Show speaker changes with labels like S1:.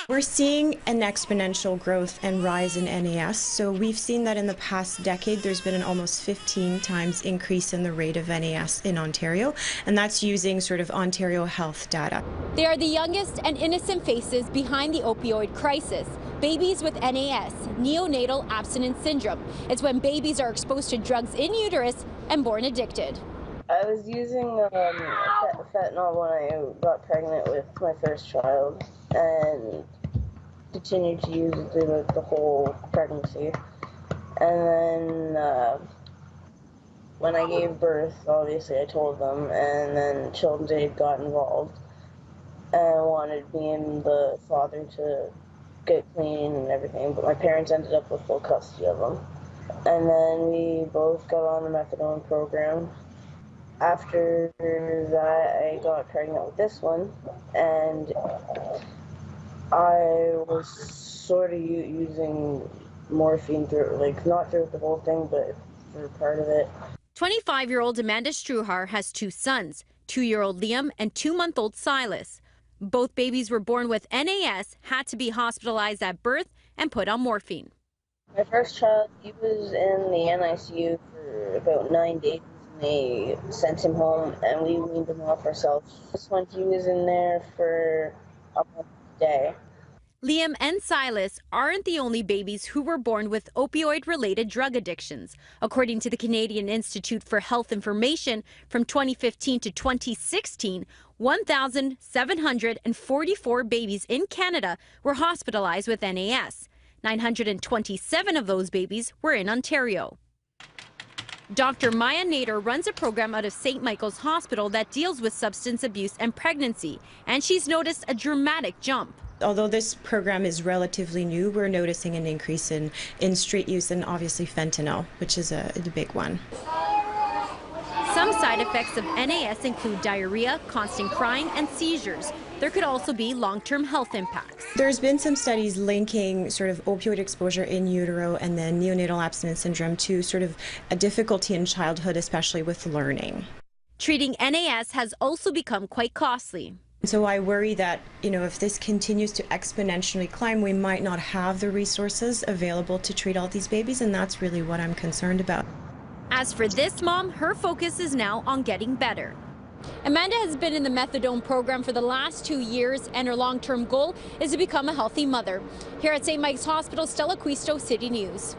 S1: We're seeing an exponential growth and rise in NAS. So we've seen that in the past decade, there's been an almost 15 times increase in the rate of NAS in Ontario, and that's using sort of Ontario health data.
S2: They are the youngest and innocent faces behind the opioid crisis. Babies with NAS, Neonatal Abstinence Syndrome. It's when babies are exposed to drugs in uterus and born addicted.
S3: I was using fentanyl when I got pregnant with my first child and continued to use it through the whole pregnancy. And then when I gave birth, obviously I told them, and then Children's Aid got involved and wanted me and the father to get clean and everything, but my parents ended up with full custody of them. And then we both got on the methadone program. After that, I got pregnant with this one, and I was sort of using morphine through, like, not through the whole thing, but for part of it.
S2: 25-year-old Amanda Struhar has two sons, 2-year-old Liam and 2-month-old Silas. Both babies were born with NAS, had to be hospitalized at birth and put on morphine.
S3: My first child, he was in the NICU for about 9 days. They sent him home and we weaned him off ourselves. This one, he was in there for a month a day.
S2: Liam and Silas aren't the only babies who were born with opioid-related drug addictions. According to the Canadian Institute for Health Information, from 2015 to 2016, 1,744 babies in Canada were hospitalized with NAS. 927 of those babies were in Ontario. Dr. Maya Nader runs a program out of St. Michael's Hospital that deals with substance abuse and pregnancy, and she's noticed a dramatic jump.
S1: Although this program is relatively new, we're noticing an increase in street use and obviously fentanyl, which is a big one.
S2: Some side effects of NAS include diarrhea, constant crying, and seizures. There could also be long-term health impacts.
S1: There's been some studies linking sort of opioid exposure in utero and then neonatal abstinence syndrome to sort of a difficulty in childhood, especially with learning.
S2: Treating NAS has also become quite costly.
S1: So I worry that, if this continues to exponentially climb, we might not have the resources available to treat all these babies, and that's really what I'm concerned about.
S2: As for this mom, her focus is now on getting better. Amanda has been in the methadone program for the last 2 years, and her long-term goal is to become a healthy mother. Here at St. Mike's Hospital, Stella Quisto, City News.